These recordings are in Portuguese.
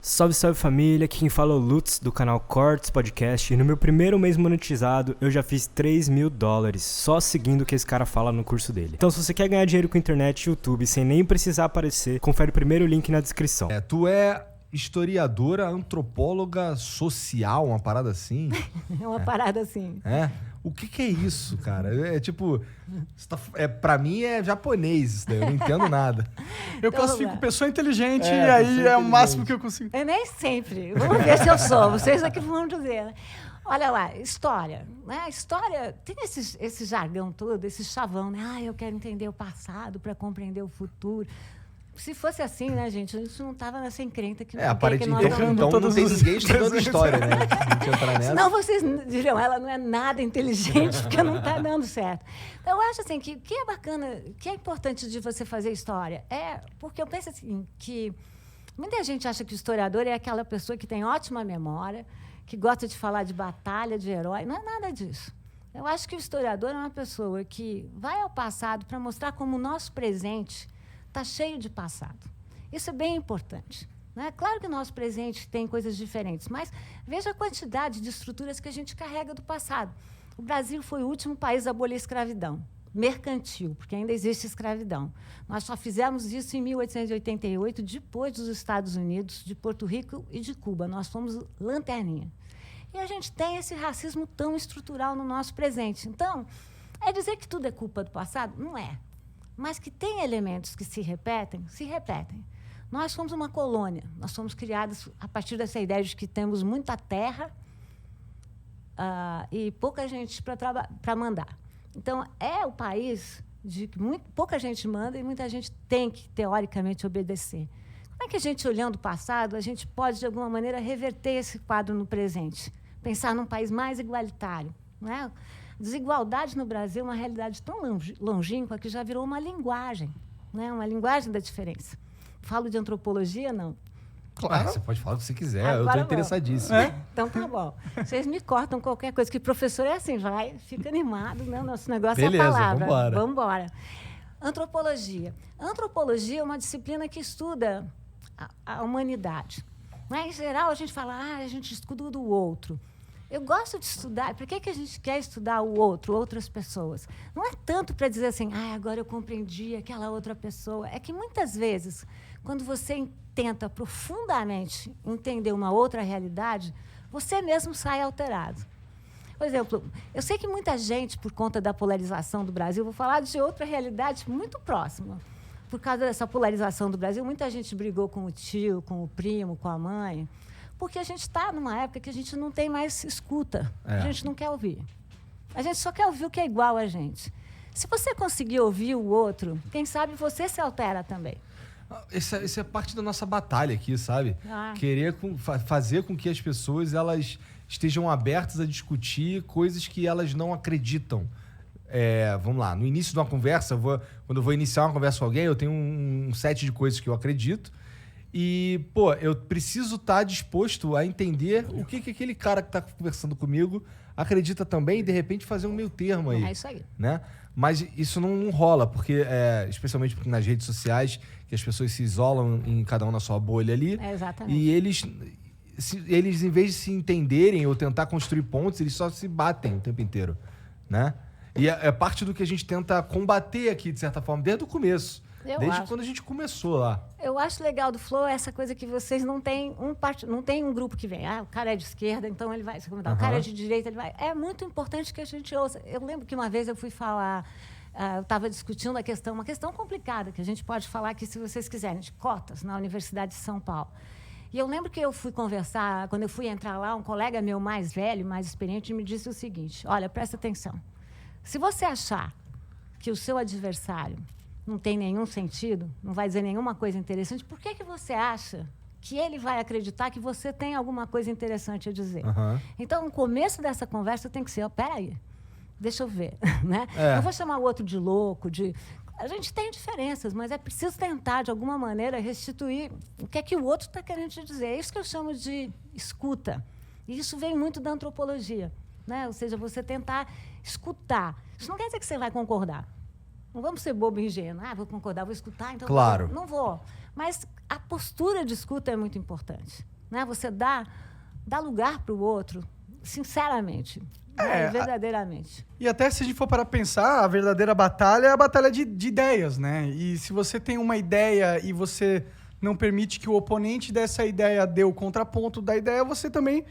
Salve, salve família, aqui quem fala é o Lutz do canal Cortes Podcast e no meu primeiro mês monetizado eu já fiz $3.000 só seguindo o que esse cara fala no curso dele. Então se você quer ganhar dinheiro com internet e YouTube sem nem precisar aparecer, confere o primeiro link na descrição. Tu é historiadora, antropóloga social, uma parada assim? É uma parada assim. É? O que é isso, cara? É tipo... pra mim é japonês isso daí, eu não entendo nada. Eu Então, classifico pessoa inteligente e pessoa aí é o máximo inteligente. que eu consigo. Eu nem sempre. Vamos ver se eu sou. Vocês aqui vão dizer. Né? Olha lá, história. Né? História tem esse jargão todo, esse chavão. Né? Eu quero entender o passado para compreender o futuro. Se fosse assim, né, gente? A gente não estava nessa encrenca que Aparentemente, nós então não tem ninguém estudando história, né? Se a gente entrar nessa. Senão vocês diriam, ela não é nada inteligente, porque não está dando certo. Então, eu acho assim, que o que é bacana, o que é importante de você fazer história porque eu penso assim, que muita gente acha que o historiador é aquela pessoa que tem ótima memória, que gosta de falar de batalha, de herói. Não é nada disso. Eu acho que o historiador é uma pessoa que vai ao passado para mostrar como o nosso presente está cheio de passado. Isso é bem importante. Né? Claro que o nosso presente tem coisas diferentes, mas veja a quantidade de estruturas que a gente carrega do passado. O Brasil foi o último país a abolir a escravidão mercantil, porque ainda existe escravidão. Nós só fizemos isso em 1888, depois dos Estados Unidos, de Porto Rico e de Cuba. Nós fomos lanterninha. E a gente tem esse racismo tão estrutural no nosso presente. Então, é dizer que tudo é culpa do passado? Não é. Mas que tem elementos que se repetem, se repetem. Nós somos uma colônia, nós fomos criados a partir dessa ideia de que temos muita terra e pouca gente para mandar. Então, é o país de que pouca gente manda e muita gente tem que, teoricamente, obedecer. Como é que a gente, olhando o passado, a gente pode, de alguma maneira, reverter esse quadro no presente? Pensar num país mais igualitário, não é? Desigualdade no Brasil é uma realidade tão longínqua que já virou uma linguagem, né? Uma linguagem da diferença. Falo de antropologia, não? Claro. Você pode falar o que você quiser, Agora eu estou interessadíssimo. Então tá bom. Vocês me cortam qualquer coisa, que professor é assim, vai, fica animado, né? Nosso negócio Beleza, é a palavra. vambora. Vambora. Antropologia. Antropologia é uma disciplina que estuda a humanidade. Né? Em geral, a gente fala, a gente estuda o do outro. Eu gosto de estudar. Por que a gente quer estudar o outro, outras pessoas? Não é tanto para dizer assim, agora eu compreendi aquela outra pessoa. É que, muitas vezes, quando você tenta profundamente entender uma outra realidade, você mesmo sai alterado. Por exemplo, eu sei que muita gente, por conta da polarização do Brasil, vou falar de outra realidade muito próxima. Por causa dessa polarização do Brasil, muita gente brigou com o tio, com o primo, com a mãe, porque a gente está numa época que a gente não tem mais escuta. A gente não quer ouvir. A gente só quer ouvir o que é igual a gente. Se você conseguir ouvir o outro, quem sabe você se altera também. Essa é parte da nossa batalha aqui, sabe? Querer fazer com que as pessoas elas estejam abertas a discutir coisas que elas não acreditam. Vamos lá, no início de uma conversa, quando eu vou iniciar uma conversa com alguém, eu tenho um set de coisas que eu acredito. E, eu preciso estar disposto a entender o que aquele cara que está conversando comigo acredita também e, de repente, fazer um meio termo aí. É isso aí. Né? Mas isso não rola, porque, especialmente nas redes sociais, que as pessoas se isolam em cada um na sua bolha ali. Exatamente. E eles, em vez de se entenderem ou tentar construir pontos, eles só se batem o tempo inteiro. Né? E é parte do que a gente tenta combater aqui, de certa forma, desde o começo. Desde quando a gente começou lá. Eu acho legal do Flow essa coisa que vocês não têm um grupo que vem. O cara é de esquerda, então ele vai se comentar. O cara é de direita, ele vai. É muito importante que a gente ouça. Eu lembro que uma vez eu fui falar, eu estava discutindo uma questão complicada, que a gente pode falar aqui se vocês quiserem, de cotas na Universidade de São Paulo. E eu lembro que eu fui conversar, quando eu fui entrar lá, um colega meu mais velho, mais experiente, me disse o seguinte: olha, presta atenção. Se você achar que o seu adversário não tem nenhum sentido, não vai dizer nenhuma coisa interessante, por que você acha que ele vai acreditar que você tem alguma coisa interessante a dizer? Então, no começo dessa conversa tem que ser, peraí, deixa eu ver. Né? Não vou chamar o outro de louco, A gente tem diferenças, mas é preciso tentar, de alguma maneira, restituir o que é que o outro está querendo te dizer. É isso que eu chamo de escuta. E isso vem muito da antropologia. Né? Ou seja, você tentar escutar. Isso não quer dizer que você vai concordar. Não vamos ser bobo e ingênuo. Vou concordar, vou escutar, então... Claro. Não vou. Mas a postura de escuta é muito importante. Né? Você dá lugar para o outro, sinceramente, verdadeiramente. E até se a gente for para pensar, a verdadeira batalha é a batalha de ideias, né? E se você tem uma ideia e você não permite que o oponente dessa ideia dê o contraponto da ideia, você também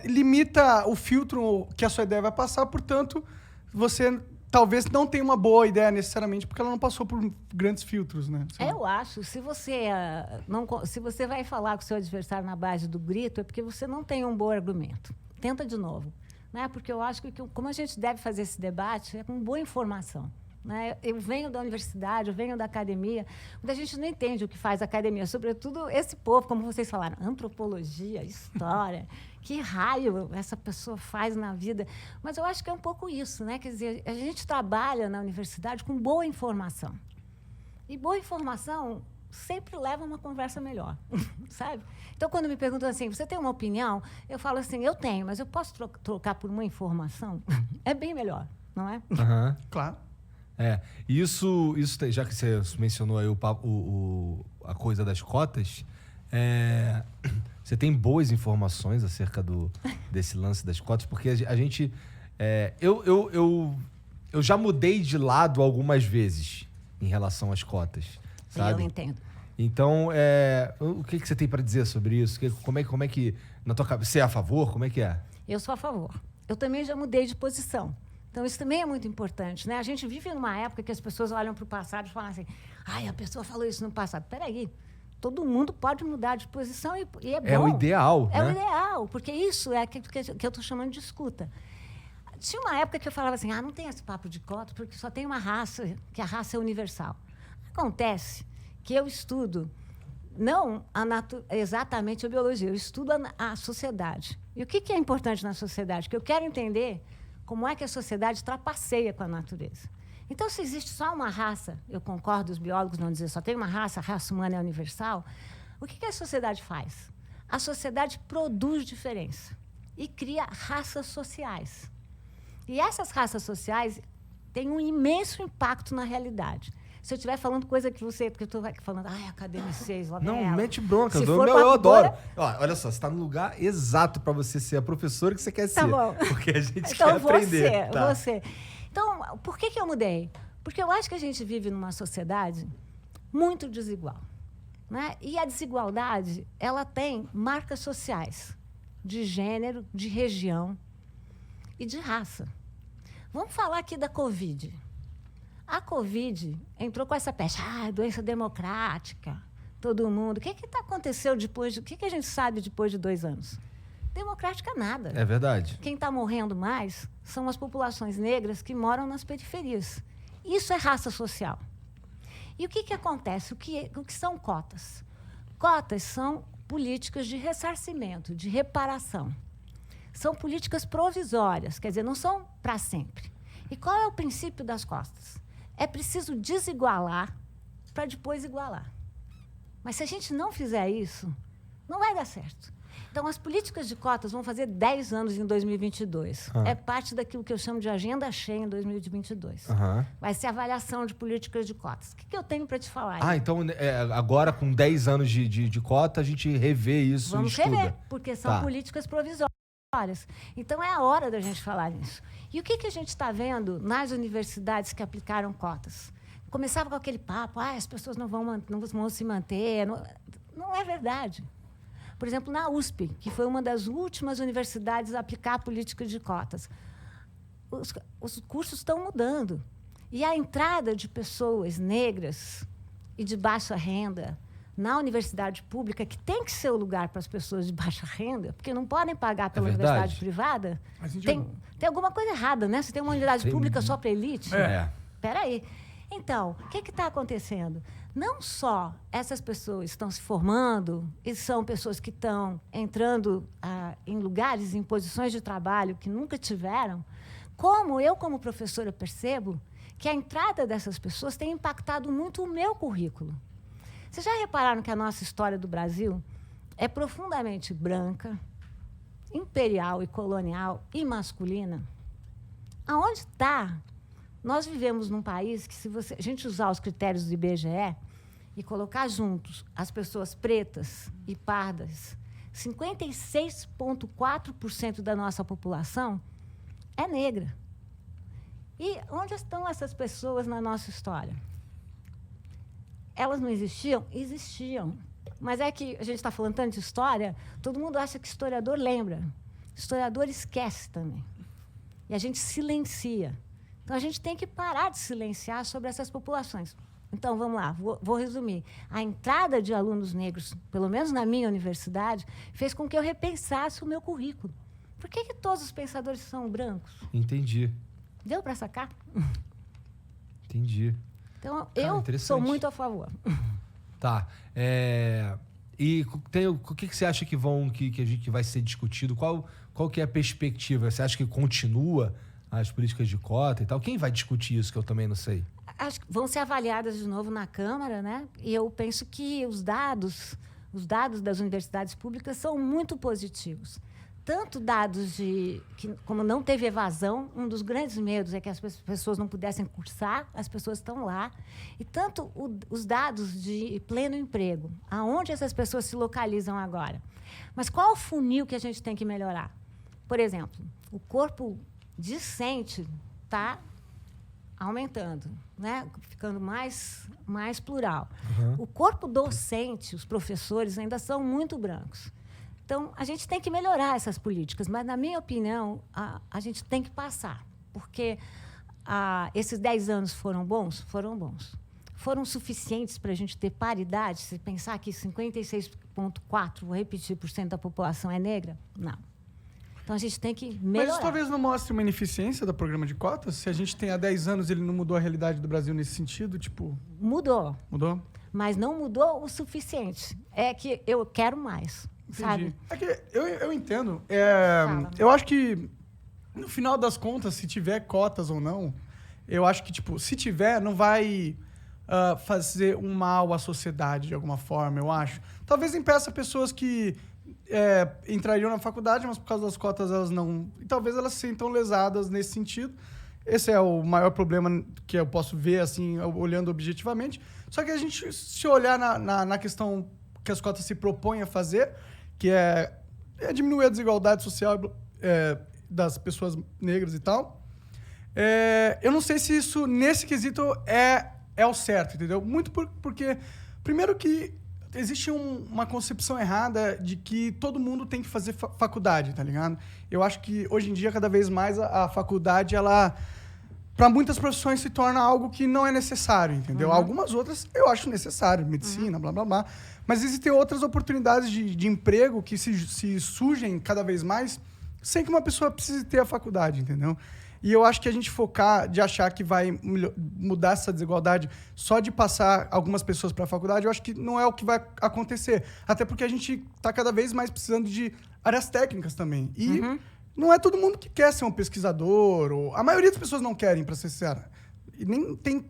limita o filtro que a sua ideia vai passar, portanto, você talvez não tenha uma boa ideia necessariamente, porque ela não passou por grandes filtros, né? Eu acho, se você vai falar com o seu adversário na base do grito, é porque você não tem um bom argumento. Tenta de novo. Né? Porque eu acho que como a gente deve fazer esse debate é com boa informação. Né? Eu venho da universidade, eu venho da academia, onde a gente não entende o que faz a academia, sobretudo esse povo, como vocês falaram, antropologia, história, que raio essa pessoa faz na vida. Mas eu acho que é um pouco isso, né? Quer dizer, a gente trabalha na universidade com boa informação. E boa informação sempre leva a uma conversa melhor, sabe? Então, quando me perguntam assim, você tem uma opinião? Eu falo assim, eu tenho, mas eu posso trocar por uma informação? É bem melhor, não é? Uhum. Claro. Isso já que você mencionou aí a coisa das cotas, você tem boas informações acerca desse lance das cotas? Porque a gente... eu já mudei de lado algumas vezes em relação às cotas, sabe? Eu entendo. Então, o que você tem para dizer sobre isso? Como é que na tua cabeça, você é a favor? Como é que é? Eu sou a favor. Eu também já mudei de posição. Então, isso também é muito importante, né? A gente vive numa época que as pessoas olham para o passado e falam assim, a pessoa falou isso no passado. Peraí, todo mundo pode mudar de posição e é bom. É o ideal, É né? o ideal, porque isso é que eu estou chamando de escuta. Tinha uma época que eu falava assim, não tem esse papo de cota, porque só tem uma raça, que a raça é universal. Acontece que eu estudo não exatamente a biologia, eu estudo a sociedade. E o que é importante na sociedade? Que eu quero entender como é que a sociedade trapaceia com a natureza. Então, se existe só uma raça, eu concordo, os biólogos vão dizer só tem uma raça, a raça humana é universal, o que a sociedade faz? A sociedade produz diferença e cria raças sociais. E essas raças sociais têm um imenso impacto na realidade. Se eu estiver falando coisa que você... Porque eu estou falando, academicês, lá Não, vem ela. mete bronca. Eu adoro. Olha só, você está no lugar exato para você ser a professora que você quer ser. Tá bom. Porque a gente Então, quer aprender. Você. Então, por que eu mudei? Porque eu acho que a gente vive numa sociedade muito desigual. Né? E a desigualdade, ela tem marcas sociais de gênero, de região e de raça. Vamos falar aqui da Covid. A Covid entrou com essa peste. Doença democrática, todo mundo. O que aconteceu depois? O que a gente sabe depois de 2 anos? Democrática nada. É verdade. Quem está morrendo mais são as populações negras que moram nas periferias. Isso é raça social. E o que acontece? O que são cotas? Cotas são políticas de ressarcimento, de reparação. São políticas provisórias, quer dizer, não são para sempre. E qual é o princípio das cotas? É preciso desigualar para depois igualar. Mas se a gente não fizer isso, não vai dar certo. Então, as políticas de cotas vão fazer 10 anos em 2022. É parte daquilo que eu chamo de agenda cheia em 2022. Vai ser avaliação de políticas de cotas. O que eu tenho para te falar aí? Então, agora, com 10 anos de cota, a gente revê isso e estuda. Vamos rever, porque são políticas provisórias. Então, é a hora da gente falar nisso. E o que a gente está vendo nas universidades que aplicaram cotas? Começava com aquele papo, as pessoas não vão se manter. Não é verdade. Por exemplo, na USP, que foi uma das últimas universidades a aplicar a política de cotas, os cursos estão mudando. E a entrada de pessoas negras e de baixa renda na universidade pública, que tem que ser o lugar para as pessoas de baixa renda, porque não podem pagar pela universidade privada, tem alguma coisa errada, né? Se tem uma universidade pública só para elite. Espera aí. Então, o que está acontecendo? Não só essas pessoas estão se formando e são pessoas que estão entrando em lugares, em posições de trabalho que nunca tiveram, como eu, como professora, percebo que a entrada dessas pessoas tem impactado muito o meu currículo. Vocês já repararam que a nossa história do Brasil é profundamente branca, imperial e colonial e masculina? Aonde está? Nós vivemos num país que, se a gente usar os critérios do IBGE, e colocar juntos as pessoas pretas e pardas, 56,4% da nossa população é negra. E onde estão essas pessoas na nossa história? Elas não existiam? Existiam. Mas é que a gente está falando tanto de história, todo mundo acha que historiador lembra. Historiador esquece também. E a gente silencia. Então, a gente tem que parar de silenciar sobre essas populações. Então, vamos lá, vou resumir. A entrada de alunos negros, pelo menos na minha universidade, fez com que eu repensasse o meu currículo. Por que todos os pensadores são brancos? Entendi. Deu para sacar? Entendi. Então, eu sou muito a favor. Tá. E o que você acha que vai ser discutido? Qual que é a perspectiva? Você acha que continua as políticas de cota e tal? Quem vai discutir isso, que eu também não sei? Acho que vão ser avaliadas de novo na Câmara, né? E eu penso que os dados das universidades públicas são muito positivos. Tanto dados como não teve evasão, um dos grandes medos é que as pessoas não pudessem cursar, as pessoas estão lá. E tanto os dados de pleno emprego, aonde essas pessoas se localizam agora. Mas qual o funil que a gente tem que melhorar? Por exemplo, o corpo discente está aumentando, né? Ficando mais plural. Uhum. O corpo docente, os professores, ainda são muito brancos. Então, a gente tem que melhorar essas políticas, mas, na minha opinião, a gente tem que passar, porque esses 10 anos foram bons? Foram bons. Foram suficientes para a gente ter paridade? Se pensar que 56,4%, vou repetir, por cento da população é negra? Não. Então, a gente tem que melhorar. Mas isso talvez não mostre uma ineficiência do programa de cotas? Se a gente tem há 10 anos, ele não mudou a realidade do Brasil nesse sentido? Tipo... Mudou. Mudou? Mas não mudou o suficiente. É que eu quero mais. Entendi. Sabe? É que eu entendo. Eu acho que, no final das contas, se tiver cotas ou não, eu acho que, tipo, se tiver, não vai fazer um mal à sociedade de alguma forma, eu acho. Talvez impeça pessoas que entrariam na faculdade, mas por causa das cotas elas não... E talvez elas se sintam lesadas nesse sentido. Esse é o maior problema que eu posso ver, assim, olhando objetivamente. Só que a gente, se olhar na questão que as cotas se propõem a fazer, que é diminuir a desigualdade social das pessoas negras e tal, eu não sei se isso, nesse quesito, é o certo, entendeu? Muito porque, primeiro que existe uma concepção errada de que todo mundo tem que fazer faculdade, tá ligado? Eu acho que, hoje em dia, cada vez mais a faculdade, ela... para muitas profissões se torna algo que não é necessário, entendeu? Uhum. Algumas outras eu acho necessário, medicina, blá, blá, blá. Mas existem outras oportunidades de emprego que se surgem cada vez mais sem que uma pessoa precise ter a faculdade, entendeu? E eu acho que a gente focar de achar que vai mudar essa desigualdade só de passar algumas pessoas para a faculdade, eu acho que não é o que vai acontecer. Até porque a gente está cada vez mais precisando de áreas técnicas também. E... não é todo mundo que quer ser um pesquisador. A maioria das pessoas não querem, para ser sincera. E nem tem...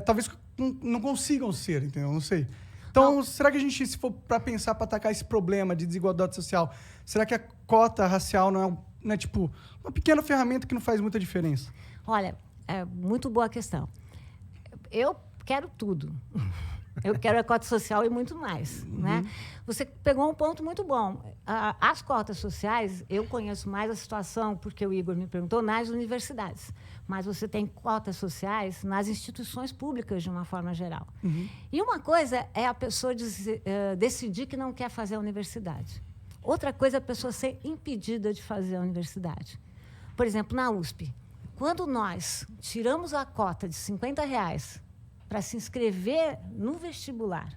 talvez não consigam ser, entendeu? Não sei. Então, será que a gente, se for para pensar, para atacar esse problema de desigualdade social, será que a cota racial não é tipo, uma pequena ferramenta que não faz muita diferença? Olha, é muito boa a questão. Eu quero tudo. Eu quero a cota social e muito mais. Né? Você pegou um ponto muito bom. As cotas sociais, eu conheço mais a situação, porque o Igor me perguntou, nas universidades. Mas você tem cotas sociais nas instituições públicas, de uma forma geral. E uma coisa é a pessoa decidir que não quer fazer a universidade. Outra coisa é a pessoa ser impedida de fazer a universidade. Por exemplo, na USP, quando nós tiramos a cota de R$50 para se inscrever no vestibular,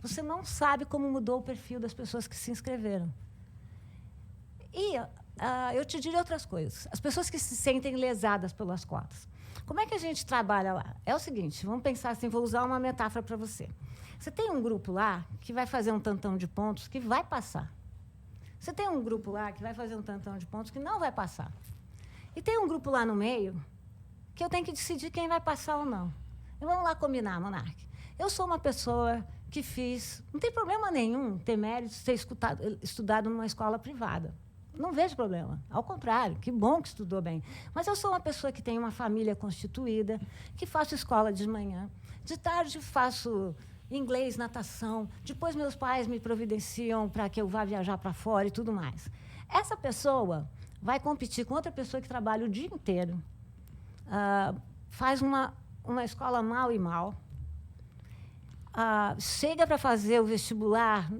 você não sabe como mudou o perfil das pessoas que se inscreveram. E eu te diria outras coisas. As pessoas que se sentem lesadas pelas cotas. Como é que a gente trabalha lá? É o seguinte, vamos pensar assim, vou usar uma metáfora para você. Você tem um grupo lá que vai fazer um tantão de pontos que vai passar. Você tem um grupo lá que vai fazer um tantão de pontos que não vai passar. E tem um grupo lá no meio que eu tenho que decidir quem vai passar ou não. E vamos lá combinar, Monark. Eu sou uma pessoa que não tem problema nenhum ter mérito de ter estudado numa escola privada. Não vejo problema. Ao contrário, que bom que estudou bem. Mas eu sou uma pessoa que tem uma família constituída, que faço escola de manhã, De tarde faço inglês, natação. Depois meus pais me providenciam para que eu vá viajar para fora e tudo mais. Essa pessoa vai competir com outra pessoa que trabalha o dia inteiro, faz uma escola mal e mal, chega para fazer o vestibular,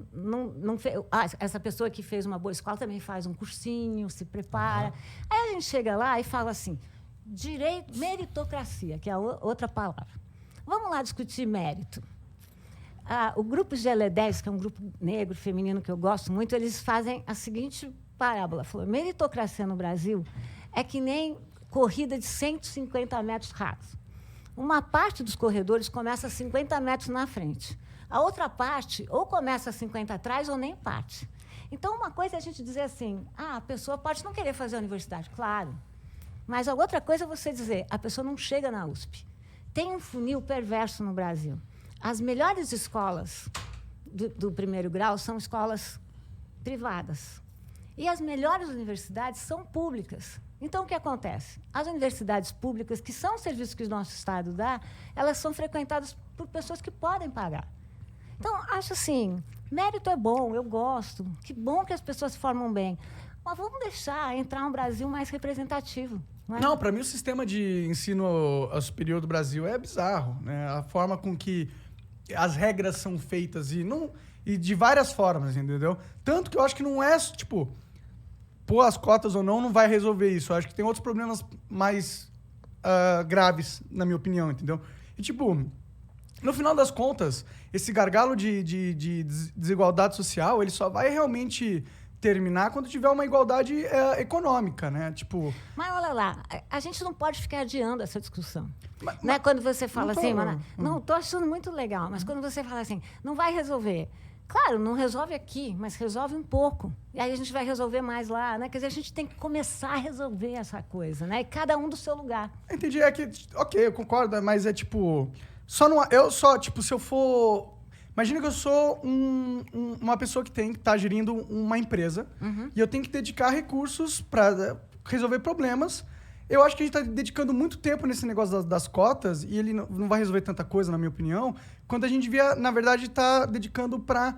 essa pessoa que fez uma boa escola também faz um cursinho, se prepara. Aí a gente chega lá e fala assim, meritocracia, que é a outra palavra. Vamos lá discutir mérito. O grupo GL10, que é um grupo negro, feminino, que eu gosto muito, eles fazem a seguinte parábola. Falou, meritocracia no Brasil é que nem corrida de 150 metros rasos. Uma parte dos corredores começa a 50 metros na frente. A outra parte ou começa a 50 atrás ou nem parte. Então, uma coisa é a gente dizer assim, a pessoa pode não querer fazer a universidade, claro. Mas a outra coisa é você dizer, a pessoa não chega na USP. Tem um funil perverso no Brasil. As melhores escolas do primeiro grau são escolas privadas. E as melhores universidades são públicas. Então, o que acontece? As universidades públicas, que são serviços que o nosso Estado dá, elas são frequentadas por pessoas que podem pagar. Então, acho assim, mérito é bom, eu gosto. Que bom que as pessoas se formam bem. Mas vamos deixar entrar um Brasil mais representativo. Não, para mim o sistema de ensino superior do Brasil é bizarro, né? A forma com que as regras são feitas e de várias formas, entendeu? Tanto que eu acho que não é, tipo, pôr as cotas ou não vai resolver isso. Eu acho que tem outros problemas mais graves, na minha opinião, entendeu? E, tipo, no final das contas, esse gargalo de desigualdade social, ele só vai realmente terminar quando tiver uma igualdade econômica, né? Tipo... Mas olha lá, a gente não pode ficar adiando essa discussão. Né? Quando você fala assim, não, estou achando muito legal, mas quando você fala assim, não vai resolver. Claro, não resolve aqui, mas resolve um pouco. E aí a gente vai resolver mais lá, né? Quer dizer, a gente tem que começar a resolver essa coisa, né? E cada um do seu lugar. Entendi, é que, ok, eu concordo, mas é tipo... tipo, se eu for... Imagina que eu sou uma pessoa que está gerindo uma empresa e eu tenho que dedicar recursos para resolver problemas. Eu acho que a gente está dedicando muito tempo nesse negócio das cotas e ele não vai resolver tanta coisa, na minha opinião, quando a gente devia, na verdade, estar dedicando para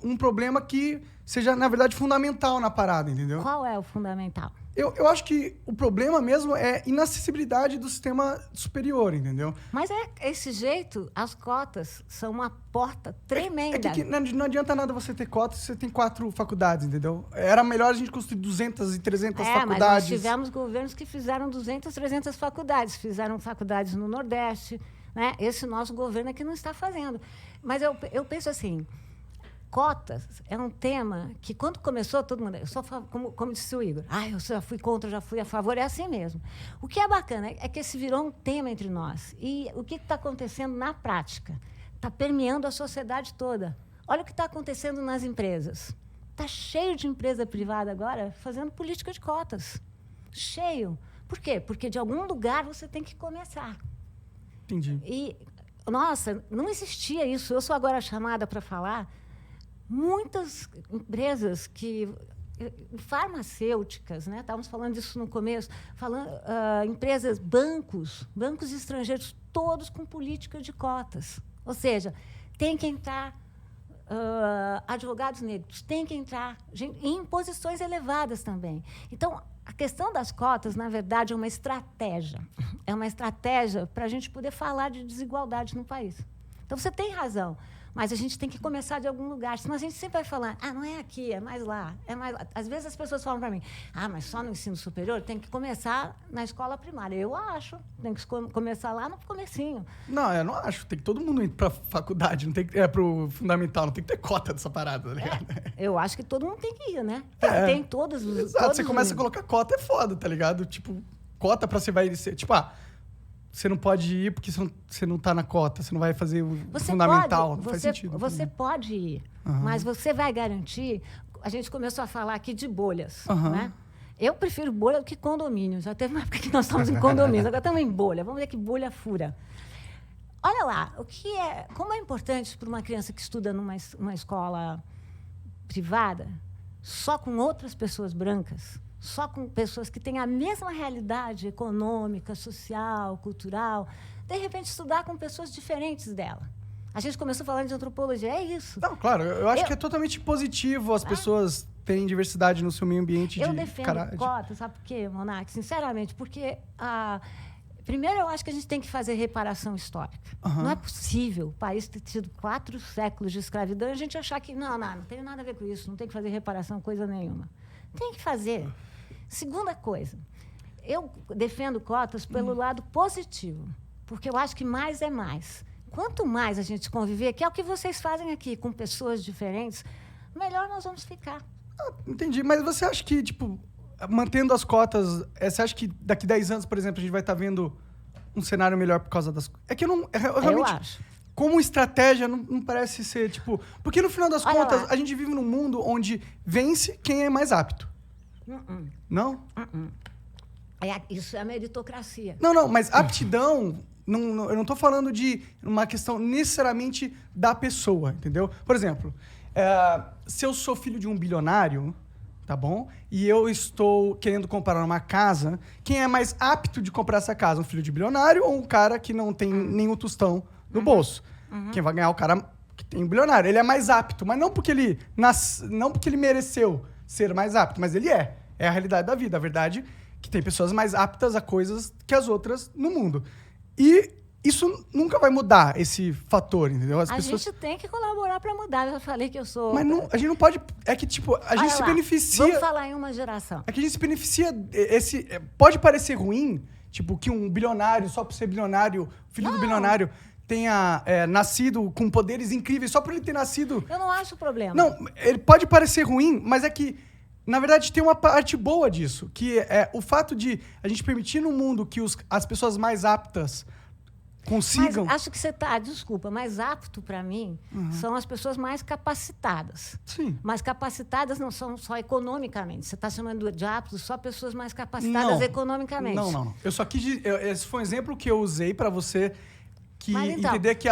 um problema que seja, na verdade, fundamental na parada, entendeu? Qual é o fundamental? Eu acho que o problema mesmo é inacessibilidade do sistema superior, entendeu? Mas esse jeito, as cotas são uma porta tremenda. É que não adianta nada você ter cotas se você tem 4 faculdades, entendeu? Era melhor a gente construir 200 e 300 faculdades. Mas nós tivemos governos que fizeram 200, 300 faculdades. Fizeram faculdades no Nordeste, né? Esse nosso governo é que não está fazendo. Mas eu penso assim... Cotas é um tema que, quando começou, todo mundo... Como disse o Igor, eu já fui contra, já fui a favor, é assim mesmo. O que é bacana é que esse virou um tema entre nós. E o que está acontecendo na prática? Está permeando a sociedade toda. Olha o que está acontecendo nas empresas. Está cheio de empresa privada agora fazendo política de cotas. Cheio. Por quê? Porque, de algum lugar, você tem que começar. Entendi. E, nossa, não existia isso. Eu sou agora chamada para falar... Muitas empresas farmacêuticas, né? Estávamos falando disso no começo, empresas, bancos estrangeiros, todos com política de cotas. Ou seja, tem que entrar advogados negros, tem que entrar em posições elevadas também. Então, a questão das cotas, na verdade, é uma estratégia. É uma estratégia para a gente poder falar de desigualdade no país. Então, você tem razão. Mas a gente tem que começar de algum lugar, senão a gente sempre vai falar, não é aqui, é mais lá, é mais lá. Às vezes as pessoas falam para mim, mas só no ensino superior tem que começar na escola primária. Eu acho, tem que começar lá no comecinho. Não, eu não acho, tem que todo mundo ir para faculdade, não tem que pro fundamental, não tem que ter cota dessa parada, tá ligado? Eu acho que todo mundo tem que ir, né? Tem todos os... Exato, você começa a colocar cota, é foda, tá ligado? Tipo, cota para você vai ser, tipo, você não pode ir porque você não está na cota, você não vai fazer o fundamental, não faz sentido. Você pode ir, mas você vai garantir... A gente começou a falar aqui de bolhas, né? Eu prefiro bolha do que condomínio. Já teve uma época que nós estávamos em condomínio, agora estamos em bolha. Vamos ver que bolha fura. Olha lá, como é importante para uma criança que estuda numa escola privada, só com outras pessoas brancas, só com pessoas que têm a mesma realidade econômica, social, cultural, de repente estudar com pessoas diferentes dela. A gente começou falando de antropologia, é isso. Não, claro, eu acho que é totalmente positivo as pessoas terem diversidade no seu meio ambiente. Eu defendo cotas, sabe por quê, Monark? Sinceramente, porque primeiro eu acho que a gente tem que fazer reparação histórica. Não é possível o país ter tido 4 séculos de escravidão e a gente achar que não tem nada a ver com isso, não tem que fazer reparação coisa nenhuma. Tem que fazer. Segunda coisa, eu defendo cotas pelo lado positivo, porque eu acho que mais é mais. Quanto mais a gente conviver, que é o que vocês fazem aqui, com pessoas diferentes, melhor nós vamos ficar. Entendi, mas você acha que, tipo, mantendo as cotas, você acha que daqui 10 anos, por exemplo, a gente vai estar vendo um cenário melhor por causa das... É que eu realmente... Eu acho. Como estratégia, não parece ser, tipo... Porque, no final das contas, a gente vive num mundo onde vence quem é mais apto. Não? Isso é a meritocracia. Não, mas aptidão... eu não estou falando de uma questão necessariamente da pessoa, entendeu? Por exemplo, se eu sou filho de um bilionário, tá bom? E eu estou querendo comprar uma casa, quem é mais apto de comprar essa casa? Um filho de bilionário ou um cara que não tem nenhum tostão no bolso? Quem vai ganhar é o cara que tem bilionário. Ele é mais apto, mas não porque ele mereceu ser mais apto, mas ele é. É a realidade da vida. A verdade é que tem pessoas mais aptas a coisas que as outras no mundo. E isso nunca vai mudar, esse fator, entendeu? A gente tem que colaborar para mudar. Eu já falei que eu sou... Mas a gente não pode... É que, tipo, a gente se beneficia... Vamos falar em uma geração. É que a gente se beneficia... Pode parecer ruim, tipo, que um bilionário, só por ser bilionário, filho do bilionário, tenha nascido com poderes incríveis, só por ele ter nascido... Eu não acho problema. Não, ele pode parecer ruim, mas é que... Na verdade, tem uma parte boa disso, que é o fato de a gente permitir num mundo que as pessoas mais aptas consigam... Mas acho que você está... Desculpa, mais apto para mim são as pessoas mais capacitadas. Sim. Mas capacitadas não são só economicamente. Você está chamando de aptos só pessoas mais capacitadas economicamente. Não. Eu só quis... Esse foi um exemplo que eu usei para você entender que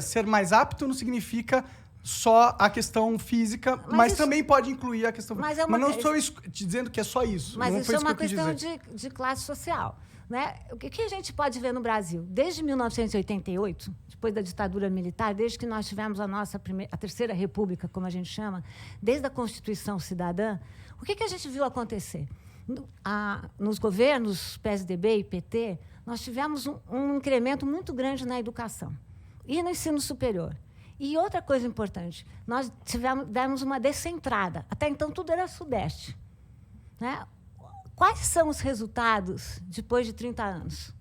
ser mais apto não significa... só a questão física, mas também pode incluir a questão... Mas não estou te dizendo que é só isso. Mas não isso é uma que questão de classe social. Né? O que a gente pode ver no Brasil? Desde 1988, depois da ditadura militar, desde que nós tivemos a Terceira República, como a gente chama, desde a Constituição Cidadã, o que a gente viu acontecer? Nos governos PSDB e PT, nós tivemos um incremento muito grande na educação e no ensino superior. E outra coisa importante, nós demos uma descentrada. Até então, tudo era Sudeste. Né? Quais são os resultados depois de 30 anos?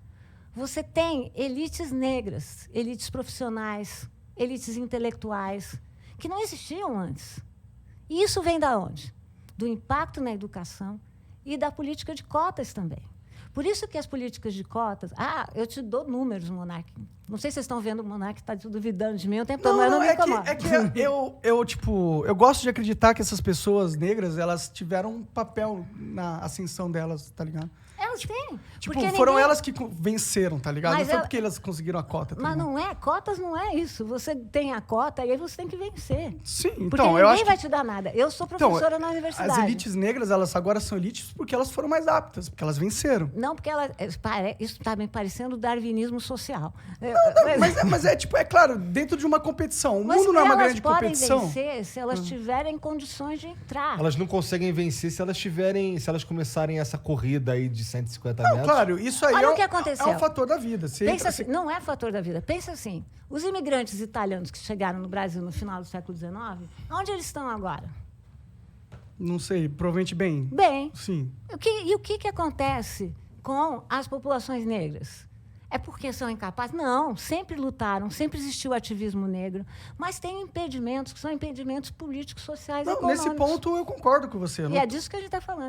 Você tem elites negras, elites profissionais, elites intelectuais, que não existiam antes. E isso vem da onde? Do impacto na educação e da política de cotas também. Por isso que as políticas de cotas... eu te dou números, Monark. Não sei se vocês estão vendo o Monark está duvidando de mim o tempo todo, mas não me incomoda. Eu gosto de acreditar que essas pessoas negras, elas tiveram um papel na ascensão delas, tá ligado? Elas têm. Tipo, foram elas que venceram, tá ligado? Não foi porque elas conseguiram a cota. Tá mas não é, cotas não é isso. Você tem a cota e aí você tem que vencer. Sim, então, porque ninguém vai te dar nada. Eu sou professora na universidade. As elites negras, elas agora são elites porque elas foram mais aptas, porque elas venceram. Não, porque isso está me parecendo darwinismo social. Mas é claro, dentro de uma competição. O mundo não é uma grande competição. Elas podem vencer se elas tiverem condições de entrar. Elas não conseguem vencer se elas começarem essa corrida aí de 150 metros. Claro, isso aí Olha o que aconteceu. É um fator da vida. Não é fator da vida. Pensa assim, os imigrantes italianos que chegaram no Brasil no final do século XIX, onde eles estão agora? Não sei, provavelmente bem. Bem. Sim. E o que acontece com as populações negras? É porque são incapazes? Não, sempre lutaram, sempre existiu ativismo negro, mas tem impedimentos que são impedimentos políticos, sociais e econômicos. Nesse ponto eu concordo com você. E é disso que a gente está falando.